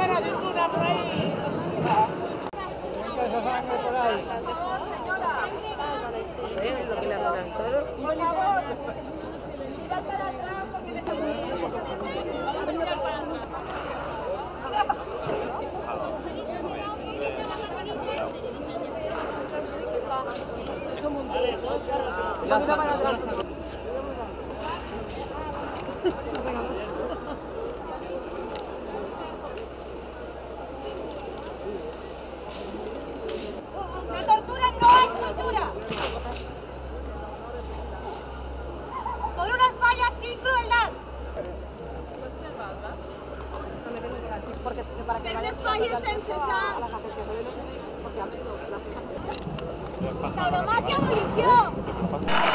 cara de una por ahí. ¿Ves lo que le hagan todo? Por favor. Mirad para atrás porque me La tortura no es cultura. Por unas fallas sin crueldad. Pero no es falles en cesar. Sauromaquia abolició.